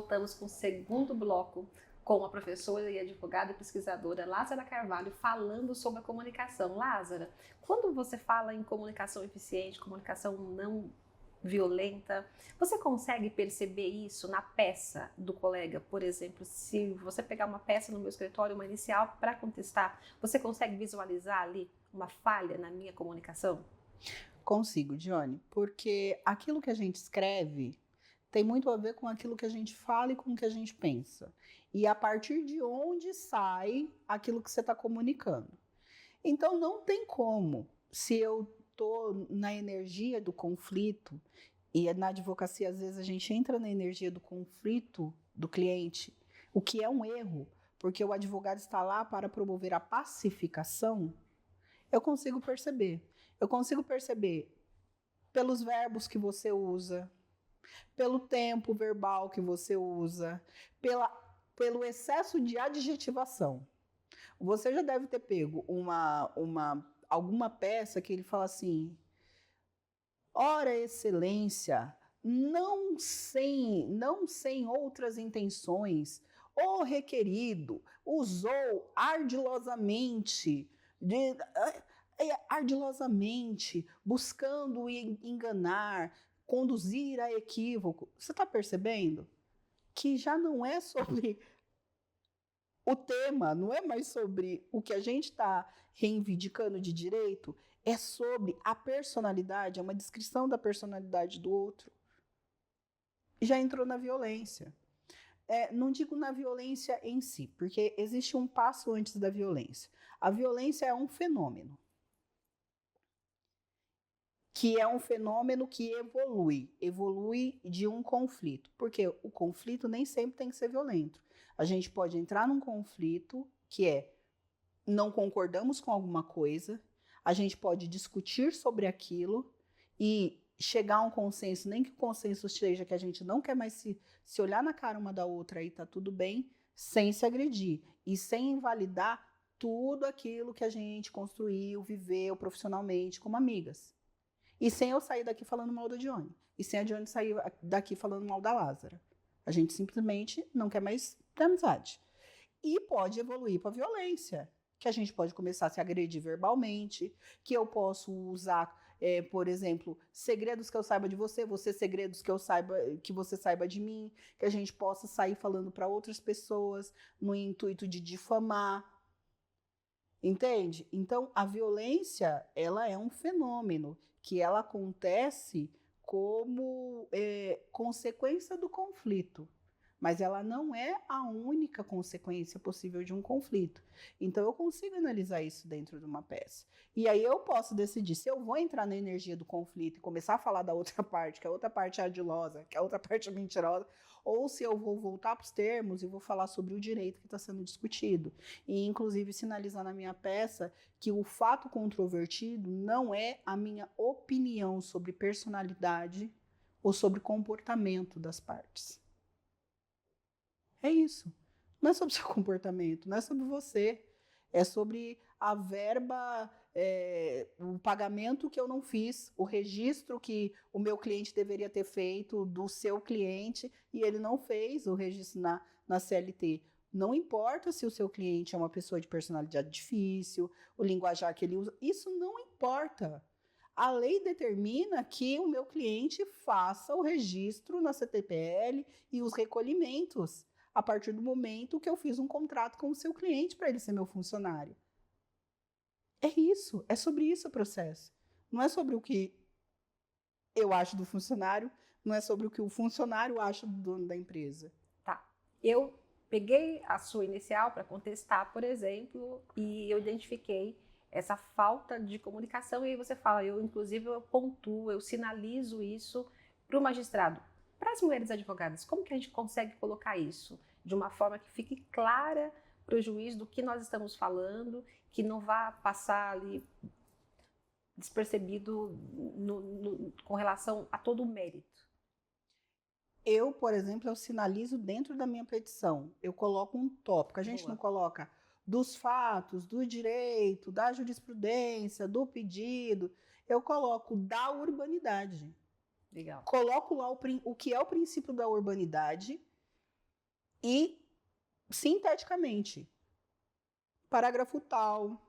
voltamos com o segundo bloco com a professora e advogada e pesquisadora Lázara Carvalho falando sobre a comunicação. Lázara, quando você fala em comunicação eficiente, comunicação não violenta, você consegue perceber isso na peça do colega? Por exemplo, se você pegar uma peça no meu escritório, uma inicial, para contestar, você consegue visualizar ali uma falha na minha comunicação? Consigo, Dione, porque aquilo que a gente escreve tem muito a ver com aquilo que a gente fala e com o que a gente pensa. E a partir de onde sai aquilo que você está comunicando. Então, não tem como, se eu estou na energia do conflito, e na advocacia, às vezes, a gente entra na energia do conflito do cliente, o que é um erro, porque o advogado está lá para promover a pacificação. Eu consigo perceber. Eu consigo perceber pelos verbos que você usa, pelo tempo verbal que você usa, pelo excesso de adjetivação. Você já deve ter pego alguma peça que ele fala assim: ora, excelência, não sem outras intenções, o requerido usou ardilosamente, buscando enganar, conduzir a equívoco. Você está percebendo que já não é sobre o tema, não é mais sobre o que a gente está reivindicando de direito, é sobre a personalidade, é uma descrição da personalidade do outro. Já entrou na violência. Não digo na violência em si, porque existe um passo antes da violência. A violência é um fenômeno, que é um fenômeno que evolui de um conflito, porque o conflito nem sempre tem que ser violento. A gente pode entrar num conflito que não concordamos com alguma coisa, a gente pode discutir sobre aquilo e chegar a um consenso, nem que o consenso seja que a gente não quer mais se olhar na cara uma da outra e tá tudo bem, sem se agredir e sem invalidar tudo aquilo que a gente construiu, viveu profissionalmente como amigas. E sem eu sair daqui falando mal da Dione. E sem a Dione sair daqui falando mal da Lázara. A gente simplesmente não quer mais ter amizade. E pode evoluir para violência. Que a gente pode começar a se agredir verbalmente. Que eu posso usar, por exemplo, segredos que eu saiba de você segredos que você saiba de mim. Que a gente possa sair falando para outras pessoas no intuito de difamar. Entende? Então, a violência, ela é um fenômeno que ela acontece como consequência do conflito, mas ela não é a única consequência possível de um conflito. Então, eu consigo analisar isso dentro de uma peça. E aí eu posso decidir se eu vou entrar na energia do conflito e começar a falar da outra parte, que a outra parte é ardilosa, que a outra parte é mentirosa, ou se eu vou voltar para os termos e vou falar sobre o direito que está sendo discutido. E, inclusive, sinalizar na minha peça que o fato controvertido não é a minha opinião sobre personalidade ou sobre comportamento das partes. É isso. Não é sobre o seu comportamento, não é sobre você. É sobre a verba, o pagamento que eu não fiz, o registro que o meu cliente deveria ter feito do seu cliente e ele não fez o registro na CLT. Não importa se o seu cliente é uma pessoa de personalidade difícil, o linguajar que ele usa, isso não importa. A lei determina que o meu cliente faça o registro na CTPL e os recolhimentos a partir do momento que eu fiz um contrato com o seu cliente para ele ser meu funcionário. É isso, é sobre isso o processo. Não é sobre o que eu acho do funcionário, não é sobre o que o funcionário acha do dono da empresa. Tá. Eu peguei a sua inicial para contestar, por exemplo, e eu identifiquei essa falta de comunicação e aí você fala, inclusive eu pontuo, eu sinalizo isso para o magistrado. Para as mulheres advogadas, como que a gente consegue colocar isso de uma forma que fique clara para o juiz do que nós estamos falando, que não vá passar ali despercebido com relação a todo o mérito? Eu, por exemplo, eu sinalizo dentro da minha petição, eu coloco um tópico, a gente Boa. não coloca dos fatos, do direito, da jurisprudência, do pedido, eu coloco da urbanidade. Legal. Coloco lá o que é o princípio da urbanidade e, sinteticamente, parágrafo tal,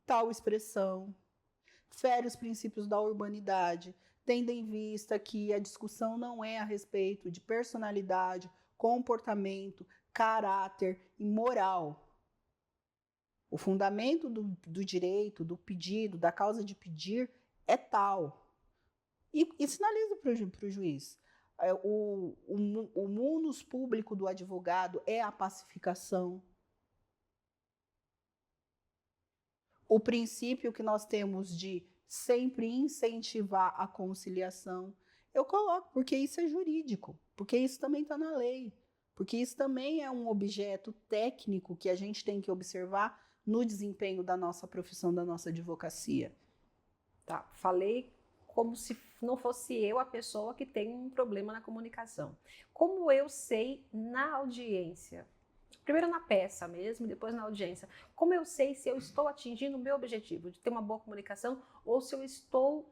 tal expressão, fere os princípios da urbanidade, tendo em vista que a discussão não é a respeito de personalidade, comportamento, caráter e moral. O fundamento do direito, do pedido, da causa de pedir é tal. E sinaliza para o juiz. O munus público do advogado é a pacificação. O princípio que nós temos de sempre incentivar a conciliação, eu coloco, porque isso é jurídico, porque isso também está na lei, porque isso também é um objeto técnico que a gente tem que observar no desempenho da nossa profissão, da nossa advocacia. Tá, falei como se não fosse eu a pessoa que tem um problema na comunicação. Como eu sei na audiência? Primeiro na peça mesmo, depois na audiência. Como eu sei se eu estou atingindo o meu objetivo de ter uma boa comunicação ou se eu estou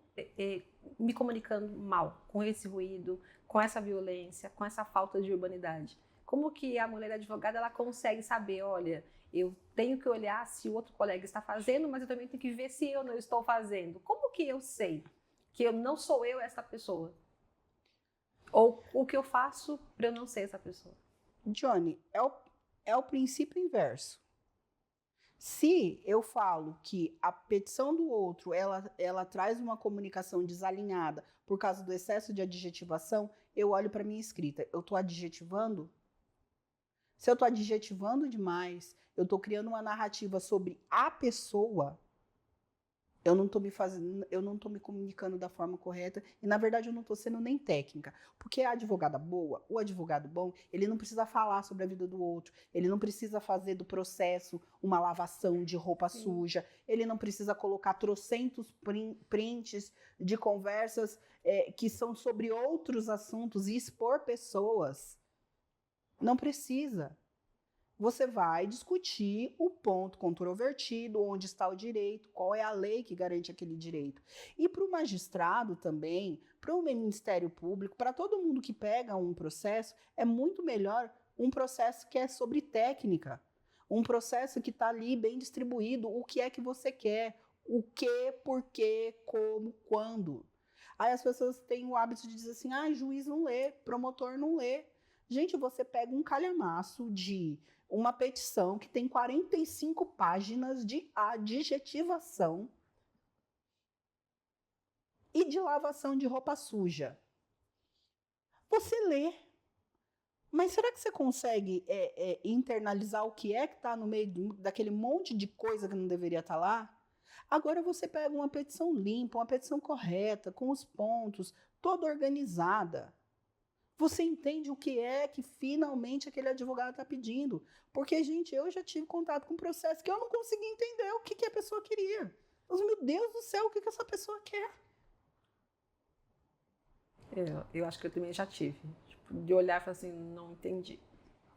me comunicando mal, com esse ruído, com essa violência, com essa falta de urbanidade? Como que a mulher advogada ela consegue saber, olha, eu tenho que olhar se o outro colega está fazendo, mas eu também tenho que ver se eu não estou fazendo. Como que eu sei que eu não sou eu essa pessoa? Ou o que eu faço para eu não ser essa pessoa? Johnny, é o princípio inverso. Se eu falo que a petição do outro ela traz uma comunicação desalinhada por causa do excesso de adjetivação, eu olho para minha escrita. Eu estou adjetivando? Se eu estou adjetivando demais, eu estou criando uma narrativa sobre a pessoa, eu não estou me comunicando da forma correta e, na verdade, eu não estou sendo nem técnica. Porque a advogada boa, o advogado bom, ele não precisa falar sobre a vida do outro, ele não precisa fazer do processo uma lavação de roupa suja, ele não precisa colocar trocentos prints de conversas que são sobre outros assuntos e expor pessoas. Não precisa. Você vai discutir o ponto controvertido, onde está o direito, qual é a lei que garante aquele direito. E para o magistrado também, para o Ministério Público, para todo mundo que pega um processo, é muito melhor um processo que é sobre técnica, um processo que está ali bem distribuído, o que é que você quer, o que, por quê, como, quando. Aí as pessoas têm o hábito de dizer assim, juiz não lê, promotor não lê. Gente, você pega um calhamaço de uma petição que tem 45 páginas de adjetivação e de lavação de roupa suja. Você lê, mas será que você consegue internalizar o que é que está no meio daquele monte de coisa que não deveria estar lá? Agora você pega uma petição limpa, uma petição correta, com os pontos, toda organizada. Você entende o que é que finalmente aquele advogado está pedindo. Porque, gente, eu já tive contato com um processo que eu não consegui entender o que a pessoa queria. Mas, meu Deus do céu, o que essa pessoa quer? Eu acho que eu também já tive. Tipo, de olhar e falar assim, não entendi.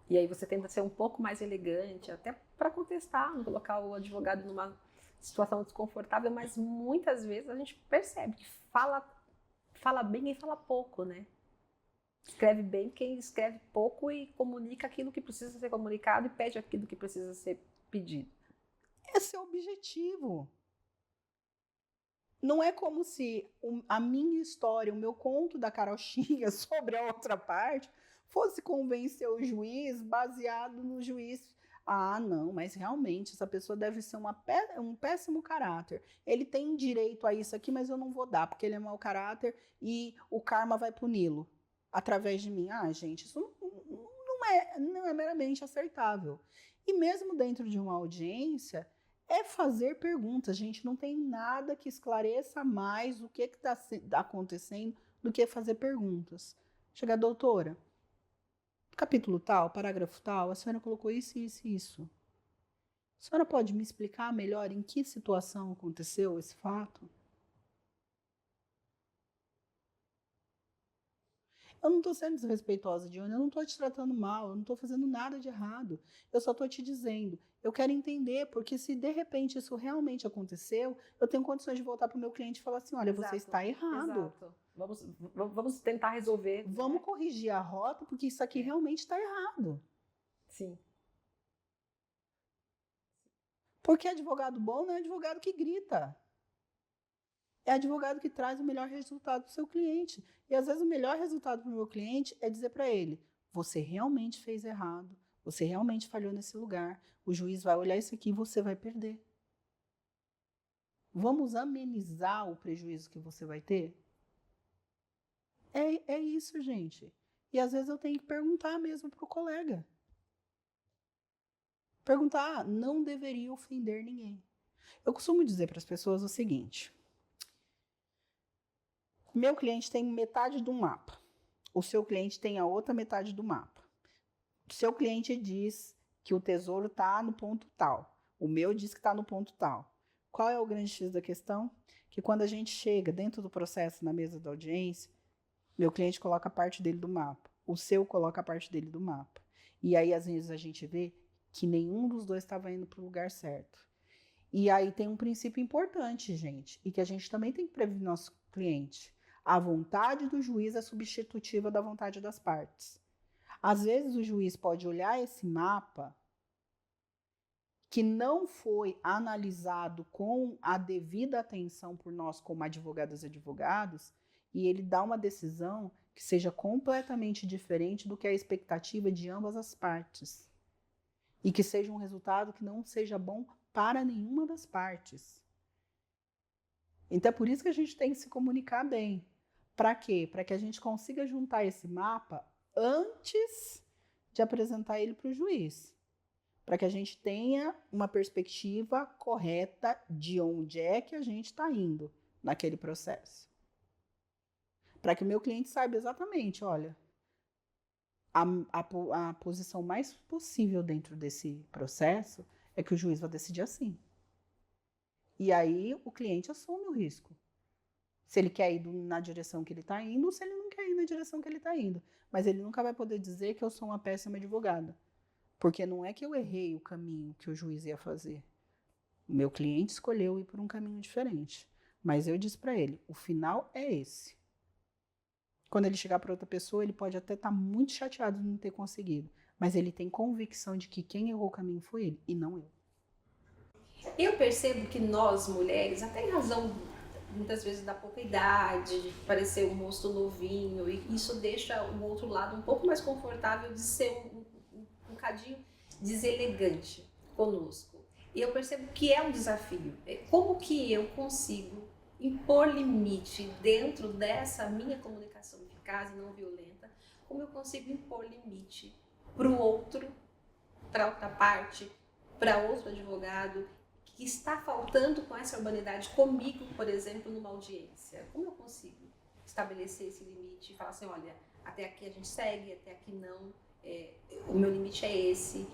E aí você tenta ser um pouco mais elegante, até para contestar, não colocar o advogado numa situação desconfortável, mas muitas vezes a gente percebe que fala bem e fala pouco, né? Escreve bem quem escreve pouco e comunica aquilo que precisa ser comunicado e pede aquilo que precisa ser pedido. Esse é o objetivo. Não é como se a minha história, o meu conto da carochinha sobre a outra parte, fosse convencer o juiz baseado no juiz. Não, mas realmente essa pessoa deve ser um péssimo caráter. Ele tem direito a isso aqui, mas eu não vou dar, porque ele é mau caráter e o karma vai puni-lo através de mim. Gente, isso não é meramente aceitável. E mesmo dentro de uma audiência, é fazer perguntas. Gente, não tem nada que esclareça mais o que está acontecendo do que fazer perguntas. Chega, doutora, capítulo tal, parágrafo tal, a senhora colocou isso, isso e isso. A senhora pode me explicar melhor em que situação aconteceu esse fato? Eu não estou sendo desrespeitosa, Dione, eu não estou te tratando mal, eu não estou fazendo nada de errado. Eu só estou te dizendo, eu quero entender, porque se de repente isso realmente aconteceu, eu tenho condições de voltar para o meu cliente e falar assim, olha, Exato, você está errado. Exato. Vamos tentar resolver. Vamos corrigir a rota, porque isso aqui realmente está errado. Sim. Porque advogado bom não é advogado que grita. É advogado que traz o melhor resultado para o seu cliente. E às vezes o melhor resultado para o meu cliente é dizer para ele: você realmente fez errado, você realmente falhou nesse lugar, o juiz vai olhar isso aqui e você vai perder. Vamos amenizar o prejuízo que você vai ter? É isso, gente. E às vezes eu tenho que perguntar mesmo para o colega. Perguntar, não deveria ofender ninguém. Eu costumo dizer para as pessoas o seguinte: meu cliente tem metade do mapa, o seu cliente tem a outra metade do mapa. O seu cliente diz que o tesouro está no ponto tal, o meu diz que está no ponto tal. Qual é o grande X da questão? Que quando a gente chega dentro do processo na mesa da audiência, meu cliente coloca a parte dele do mapa, o seu coloca a parte dele do mapa. E aí, às vezes, a gente vê que nenhum dos dois estava indo para o lugar certo. E aí tem um princípio importante, gente, e que a gente também tem que prevenir nosso cliente. A vontade do juiz é substitutiva da vontade das partes. Às vezes o juiz pode olhar esse mapa que não foi analisado com a devida atenção por nós como advogadas e advogados, e ele dá uma decisão que seja completamente diferente do que a expectativa de ambas as partes. E que seja um resultado que não seja bom para nenhuma das partes. Então é por isso que a gente tem que se comunicar bem. Para quê? Para que a gente consiga juntar esse mapa antes de apresentar ele para o juiz. Para que a gente tenha uma perspectiva correta de onde é que a gente está indo naquele processo. Para que o meu cliente saiba exatamente, olha, a posição mais possível dentro desse processo é que o juiz vai decidir assim. E aí o cliente assume o risco. Se ele quer ir na direção que ele está indo, ou se ele não quer ir na direção que ele está indo. Mas ele nunca vai poder dizer que eu sou uma péssima advogada. Porque não é que eu errei o caminho que o juiz ia fazer. O meu cliente escolheu ir por um caminho diferente. Mas eu disse para ele, o final é esse. Quando ele chegar para outra pessoa, ele pode até estar muito chateado de não ter conseguido. Mas ele tem convicção de que quem errou o caminho foi ele, e não eu. Eu percebo que nós, mulheres, até em razão muitas vezes da pouca idade, de parecer um rosto novinho, e isso deixa o outro lado um pouco mais confortável de ser um bocadinho deselegante conosco. E eu percebo que é um desafio. Como que eu consigo impor limite dentro dessa minha comunicação eficaz e não violenta? Como eu consigo impor limite para o outro, para outra parte, para outro advogado, que está faltando com essa urbanidade comigo, por exemplo, numa audiência? Como eu consigo estabelecer esse limite e falar assim, olha, até aqui a gente segue, até aqui não, o meu limite é esse.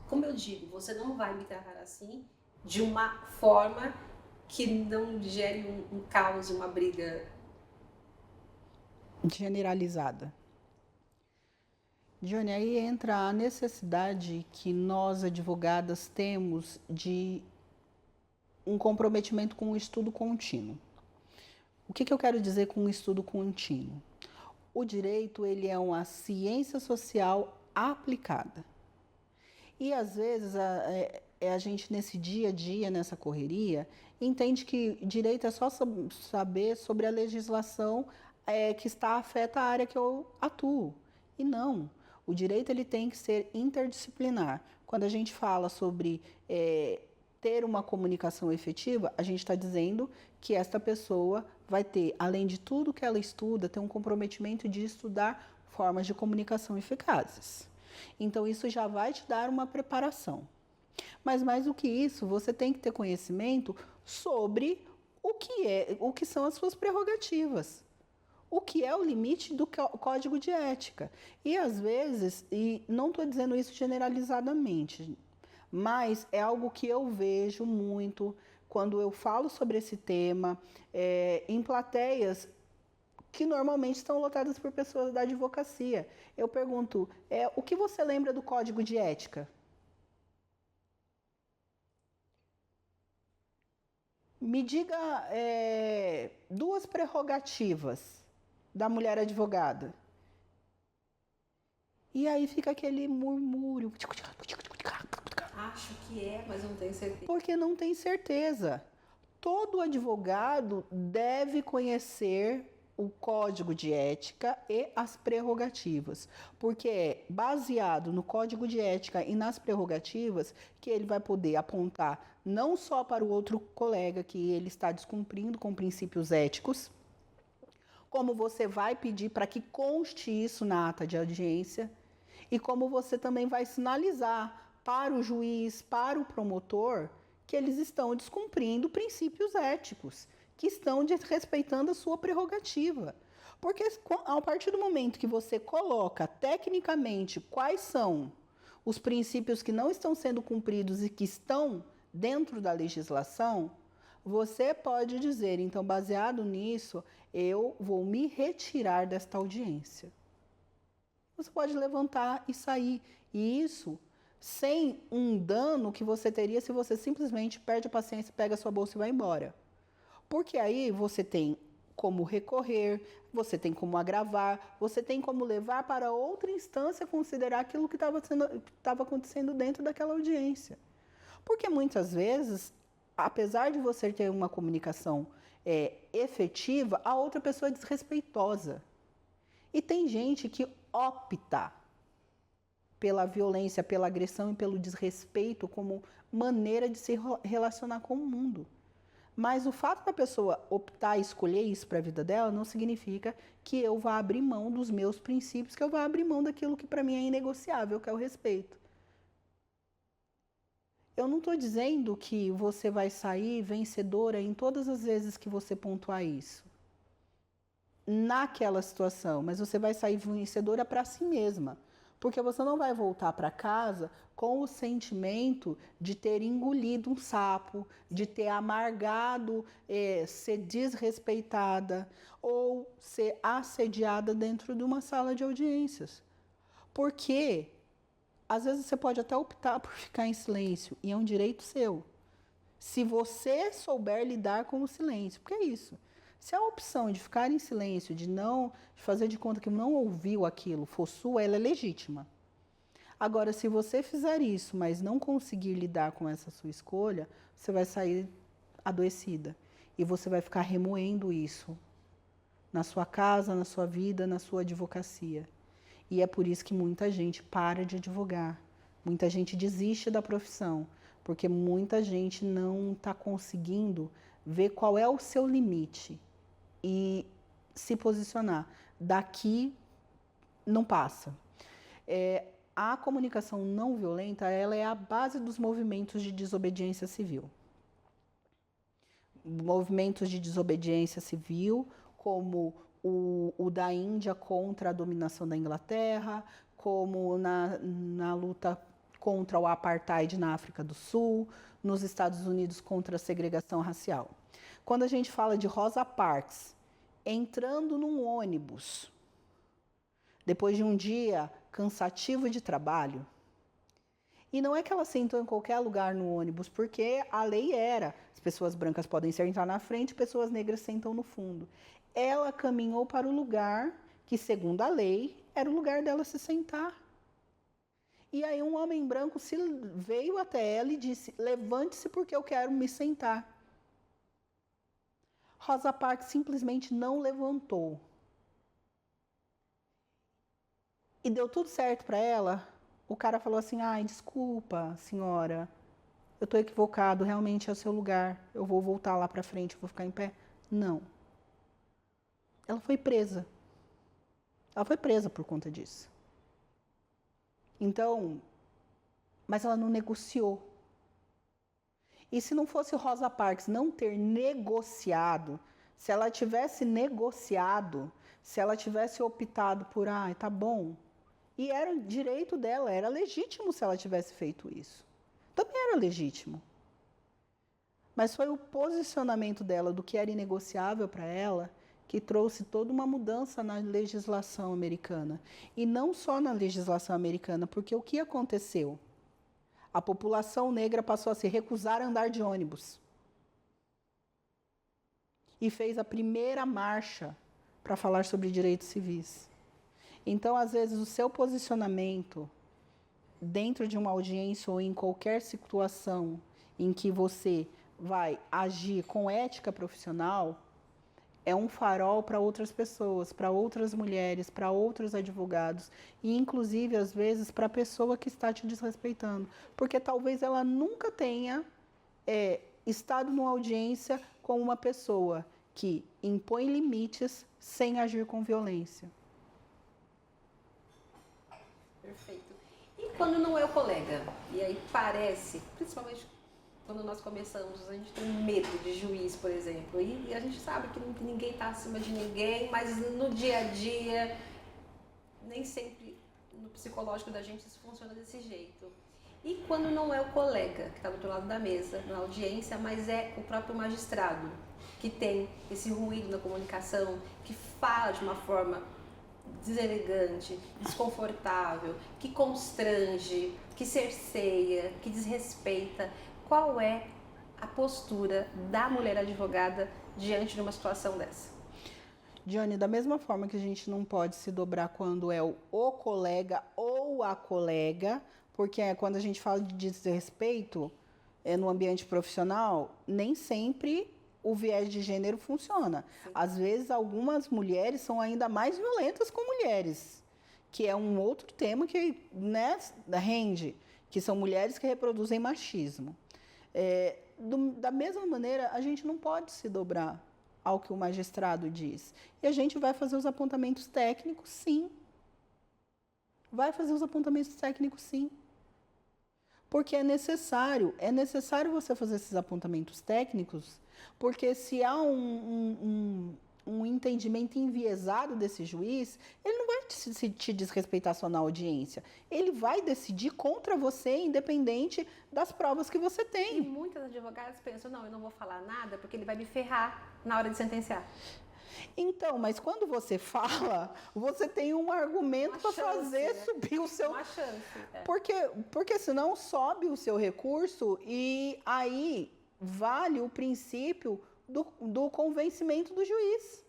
Como eu digo, você não vai me tratar assim de uma forma que não gere um caos, uma briga generalizada. Johnny, aí entra a necessidade que nós, advogadas, temos de um comprometimento com o estudo contínuo. O que eu quero dizer com o estudo contínuo? O direito, ele é uma ciência social aplicada. E, às vezes, a gente, nesse dia a dia, nessa correria, entende que direito é só saber sobre a legislação que afeta a área que eu atuo. E não. O direito ele tem que ser interdisciplinar. Quando a gente fala sobre ter uma comunicação efetiva, a gente está dizendo que esta pessoa vai ter, além de tudo que ela estuda, ter um comprometimento de estudar formas de comunicação eficazes. Então, isso já vai te dar uma preparação. Mas, mais do que isso, você tem que ter conhecimento sobre o que são as suas prerrogativas. O que é o limite do código de ética. E, às vezes, e não estou dizendo isso generalizadamente, mas é algo que eu vejo muito quando eu falo sobre esse tema, em plateias que normalmente estão lotadas por pessoas da advocacia. Eu pergunto, o que você lembra do código de ética? Me diga duas prerrogativas da mulher advogada. E aí fica aquele murmúrio. Acho que é, mas não tenho certeza. Porque não tem certeza. Todo advogado deve conhecer o código de ética e as prerrogativas, porque é baseado no código de ética e nas prerrogativas que ele vai poder apontar não só para o outro colega que ele está descumprindo com princípios éticos, como você vai pedir para que conste isso na ata de audiência e como você também vai sinalizar para o juiz, para o promotor, que eles estão descumprindo princípios éticos, que estão desrespeitando a sua prerrogativa. Porque a partir do momento que você coloca tecnicamente quais são os princípios que não estão sendo cumpridos e que estão dentro da legislação, você pode dizer, então, baseado nisso, eu vou me retirar desta audiência. Você pode levantar e sair. E isso sem um dano que você teria se você simplesmente perde a paciência, pega a sua bolsa e vai embora. Porque aí você tem como recorrer, você tem como agravar, você tem como levar para outra instância considerar aquilo que estava acontecendo dentro daquela audiência. Porque muitas vezes, apesar de você ter uma comunicação efetiva, a outra pessoa é desrespeitosa. E tem gente que opta pela violência, pela agressão e pelo desrespeito como maneira de se relacionar com o mundo. Mas o fato da pessoa optar e escolher isso para a vida dela não significa que eu vá abrir mão dos meus princípios, que eu vá abrir mão daquilo que para mim é inegociável, que é o respeito. Eu não estou dizendo que você vai sair vencedora em todas as vezes que você pontuar isso, naquela situação, mas você vai sair vencedora para si mesma. Porque você não vai voltar para casa com o sentimento de ter engolido um sapo, de ter amargado, ser desrespeitada ou ser assediada dentro de uma sala de audiências. Porque às vezes você pode até optar por ficar em silêncio, e é um direito seu. Se você souber lidar com o silêncio, porque é isso. Se a opção de ficar em silêncio, de fazer de conta que não ouviu aquilo, for sua, ela é legítima. Agora, se você fizer isso, mas não conseguir lidar com essa sua escolha, você vai sair adoecida. E você vai ficar remoendo isso na sua casa, na sua vida, na sua advocacia. E é por isso que muita gente para de advogar. Muita gente desiste da profissão, porque muita gente não está conseguindo ver qual é o seu limite e se posicionar. Daqui não passa. A comunicação não violenta, ela é a base dos movimentos de desobediência civil. Movimentos de desobediência civil, como o da Índia contra a dominação da Inglaterra, como na luta contra o apartheid na África do Sul, nos Estados Unidos contra a segregação racial. Quando a gente fala de Rosa Parks entrando num ônibus, depois de um dia cansativo de trabalho, e não é que ela sentou em qualquer lugar no ônibus, porque a lei era, as pessoas brancas podem sentar na frente, pessoas negras sentam no fundo. Ela caminhou para o lugar que, segundo a lei, era o lugar dela se sentar. E aí um homem branco veio até ela e disse: levante-se porque eu quero me sentar. Rosa Parks simplesmente não levantou. E deu tudo certo para ela. O cara falou assim: ai, desculpa, senhora, eu estou equivocado, realmente é o seu lugar, eu vou voltar lá para frente, eu vou ficar em pé. Não. Ela foi presa. Ela foi presa por conta disso. Então, mas ela não negociou. E se não fosse Rosa Parks não ter negociado, se ela tivesse negociado, se ela tivesse optado por, tá bom, e era direito dela, era legítimo se ela tivesse feito isso. Também era legítimo. Mas foi o posicionamento dela do que era inegociável para ela que trouxe toda uma mudança na legislação americana. E não só na legislação americana, porque o que aconteceu? A população negra passou a se recusar a andar de ônibus. e fez a primeira marcha para falar sobre direitos civis. Então, às vezes, o seu posicionamento dentro de uma audiência ou em qualquer situação em que você vai agir com ética profissional, é um farol para outras pessoas, para outras mulheres, para outros advogados e, inclusive, às vezes, para a pessoa que está te desrespeitando. Porque talvez ela nunca tenha estado numa audiência com uma pessoa que impõe limites sem agir com violência. Perfeito. E quando não é o colega? E aí parece, principalmente quando nós começamos, a gente tem medo de juiz, por exemplo, e a gente sabe que ninguém está acima de ninguém, mas no dia a dia, nem sempre no psicológico da gente isso funciona desse jeito. E quando não é o colega que está do outro lado da mesa, na audiência, mas é o próprio magistrado, que tem esse ruído na comunicação, que fala de uma forma deselegante, desconfortável, que constrange, que cerceia, que desrespeita. Qual é a postura da mulher advogada diante de uma situação dessa? Dione, da mesma forma que a gente não pode se dobrar quando é o colega ou a colega, porque quando a gente fala de desrespeito no ambiente profissional, nem sempre o viés de gênero funciona. Sim. Às vezes, algumas mulheres são ainda mais violentas com mulheres, que é um outro tema que rende, que são mulheres que reproduzem machismo. Da mesma maneira, a gente não pode se dobrar ao que o magistrado diz. E a gente vai fazer os apontamentos técnicos, sim. Vai fazer os apontamentos técnicos, sim. Porque é necessário você fazer esses apontamentos técnicos, porque se há um entendimento enviesado desse juiz, ele não vai te desrespeitar só na audiência. Ele vai decidir contra você, independente das provas que você tem. E muitas advogadas pensam, não, eu não vou falar nada, porque ele vai me ferrar na hora de sentenciar. Então, mas quando você fala, você tem um argumento para fazer subir o seu... Uma chance. Porque senão sobe o seu recurso e aí vale o princípio do convencimento do juiz.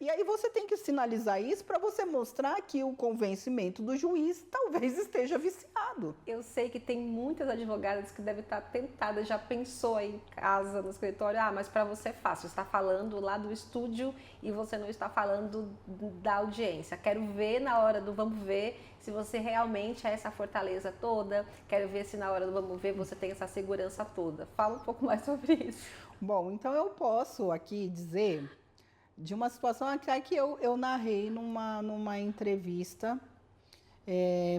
E aí você tem que sinalizar isso para você mostrar que o convencimento do juiz talvez esteja viciado. Eu sei que tem muitas advogadas que devem estar tentadas, já pensou aí em casa, no escritório, mas para você é fácil, você está falando lá do estúdio e você não está falando da audiência. Quero ver na hora do vamos ver se você realmente é essa fortaleza toda, quero ver se na hora do vamos ver você tem essa segurança toda. Fala um pouco mais sobre isso. Bom, então eu posso aqui dizer de uma situação que eu narrei numa entrevista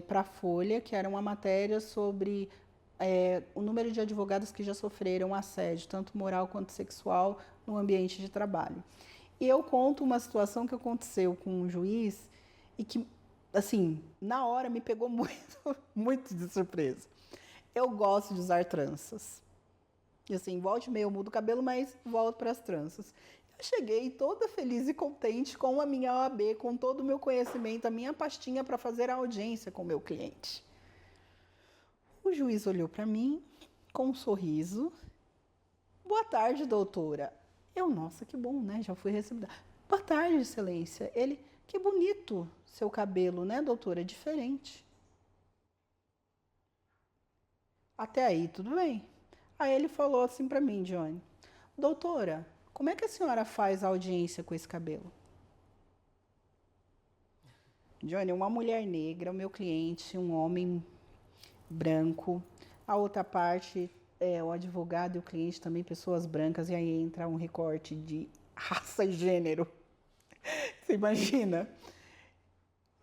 para a Folha, que era uma matéria sobre o número de advogados que já sofreram assédio, tanto moral quanto sexual, no ambiente de trabalho. E eu conto uma situação que aconteceu com um juiz e que, assim, na hora me pegou muito, muito de surpresa. Eu gosto de usar tranças. E assim, volta e meia eu mudo o cabelo, mas volto para as tranças. Cheguei toda feliz e contente com a minha OAB, com todo o meu conhecimento, a minha pastinha para fazer a audiência com o meu cliente. O juiz olhou para mim com um sorriso. Boa tarde, doutora. Nossa, que bom, né? Já fui recebida. Boa tarde, excelência. Ele, que bonito seu cabelo, né, doutora? Diferente. Até aí, tudo bem. Aí ele falou assim para mim, Dione, doutora, como é que a senhora faz a audiência com esse cabelo? Dione, uma mulher negra, o meu cliente, um homem branco. A outra parte é o advogado e o cliente também, pessoas brancas. E aí entra um recorte de raça e gênero. Você imagina?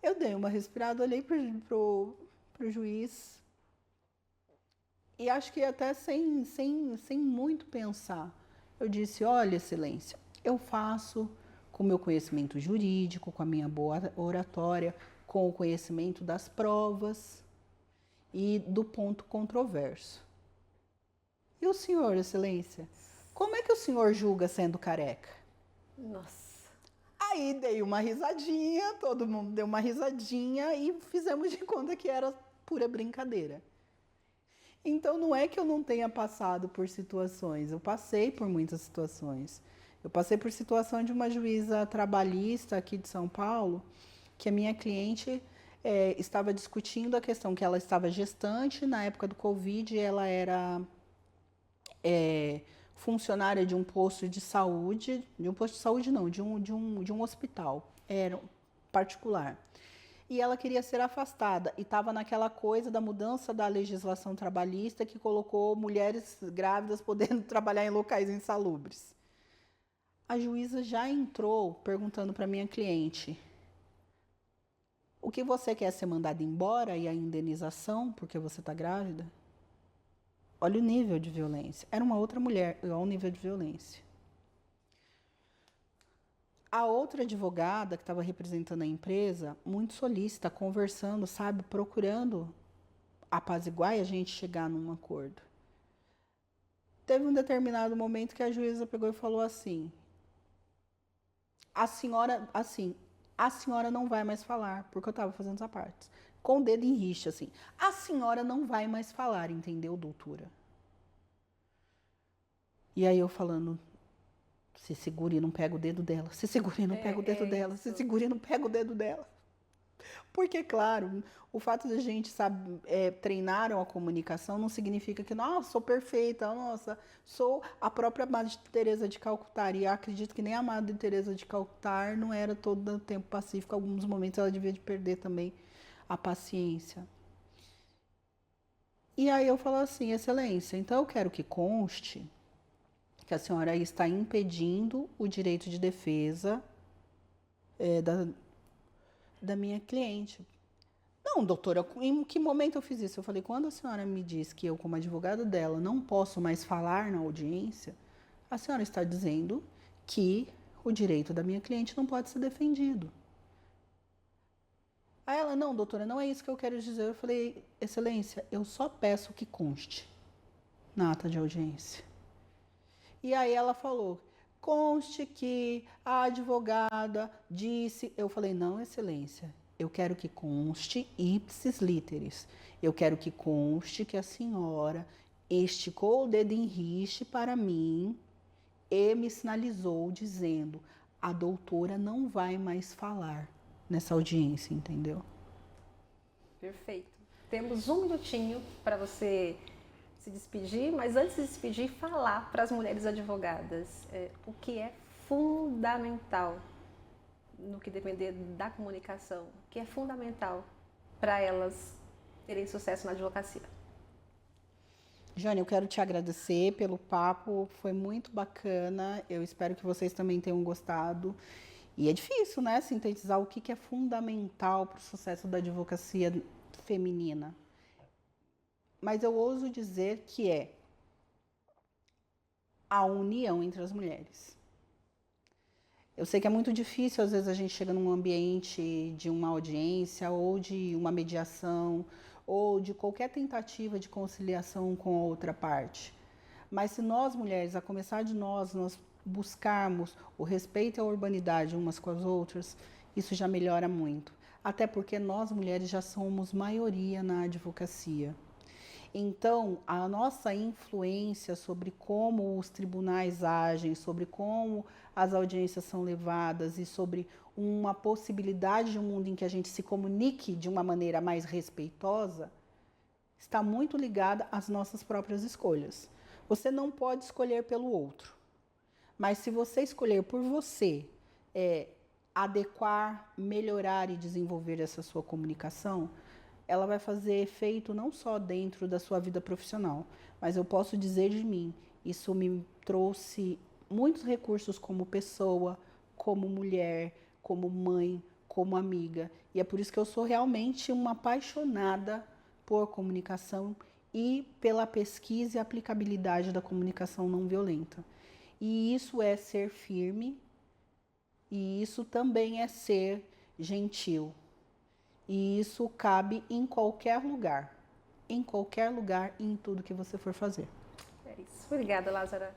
Eu dei uma respirada, olhei pro juiz. E acho que até sem muito pensar. Eu disse, olha, excelência, eu faço com o meu conhecimento jurídico, com a minha boa oratória, com o conhecimento das provas e do ponto controverso. E o senhor, excelência, como é que o senhor julga sendo careca? Nossa. Aí dei uma risadinha, todo mundo deu uma risadinha e fizemos de conta que era pura brincadeira. Então, não é que eu não tenha passado por situações, eu passei por muitas situações. Eu passei por situação de uma juíza trabalhista aqui de São Paulo, que a minha cliente estava discutindo a questão que ela estava gestante na época do Covid, e ela era funcionária de um posto de saúde, não, de um hospital, era particular. E ela queria ser afastada, e estava naquela coisa da mudança da legislação trabalhista que colocou mulheres grávidas podendo trabalhar em locais insalubres. A juíza já entrou perguntando para minha cliente: o que você quer, ser mandada embora e a indenização porque você está grávida? Olha o nível de violência. Era uma outra mulher, olha o nível de violência. A outra advogada que estava representando a empresa, muito solícita, conversando, sabe, procurando apaziguar e a gente chegar num acordo. Teve um determinado momento que a juíza pegou e falou assim: a senhora não vai mais falar, porque eu estava fazendo essa parte. Com o dedo em rixa, assim. A senhora não vai mais falar, entendeu, doutora? E aí eu falando: se segure e não pega o dedo dela. Se segure e não pega o dedo dela. Se segure e não pega o dedo dela. Porque, claro, o fato de a gente treinar a comunicação não significa que, nossa, sou perfeita, nossa, sou a própria Madre Teresa de Calcutá. E acredito que nem a Madre Teresa de Calcutá não era todo o tempo pacífica. Em alguns momentos ela devia de perder também a paciência. E aí eu falo assim: excelência, então eu quero que conste que a senhora está impedindo o direito de defesa da minha cliente. Não, doutora, em que momento eu fiz isso? Eu falei: quando a senhora me diz que eu, como advogada dela, não posso mais falar na audiência, a senhora está dizendo que o direito da minha cliente não pode ser defendido. Aí ela: não, doutora, não é isso que eu quero dizer. Eu falei: excelência, eu só peço que conste na ata de audiência. E aí ela falou: conste que a advogada disse. Eu falei: não, excelência, eu quero que conste ipsis literis. Eu quero que conste que a senhora esticou o dedo em rixe para mim e me sinalizou dizendo: a doutora não vai mais falar nessa audiência, entendeu? Perfeito. Temos um minutinho para você se despedir, mas antes de se despedir, falar para as mulheres advogadas o que é fundamental no que depender da comunicação, o que é fundamental para elas terem sucesso na advocacia. Jane, eu quero te agradecer pelo papo, foi muito bacana, eu espero que vocês também tenham gostado. E é difícil, né, sintetizar o que é fundamental para o sucesso da advocacia feminina. Mas eu ouso dizer que é a união entre as mulheres. Eu sei que é muito difícil, às vezes a gente chega num ambiente de uma audiência ou de uma mediação ou de qualquer tentativa de conciliação com a outra parte. Mas se nós mulheres, a começar de nós buscarmos o respeito e a urbanidade umas com as outras, isso já melhora muito. Até porque nós mulheres já somos maioria na advocacia. Então, a nossa influência sobre como os tribunais agem, sobre como as audiências são levadas e sobre uma possibilidade de um mundo em que a gente se comunique de uma maneira mais respeitosa, está muito ligada às nossas próprias escolhas. Você não pode escolher pelo outro, mas se você escolher por você, adequar, melhorar e desenvolver essa sua comunicação, ela vai fazer efeito não só dentro da sua vida profissional, mas eu posso dizer de mim, isso me trouxe muitos recursos como pessoa, como mulher, como mãe, como amiga. E é por isso que eu sou realmente uma apaixonada por comunicação e pela pesquisa e aplicabilidade da comunicação não violenta. E isso é ser firme, e isso também é ser gentil. E isso cabe em qualquer lugar e em tudo que você for fazer. É isso. Obrigada, Lázara.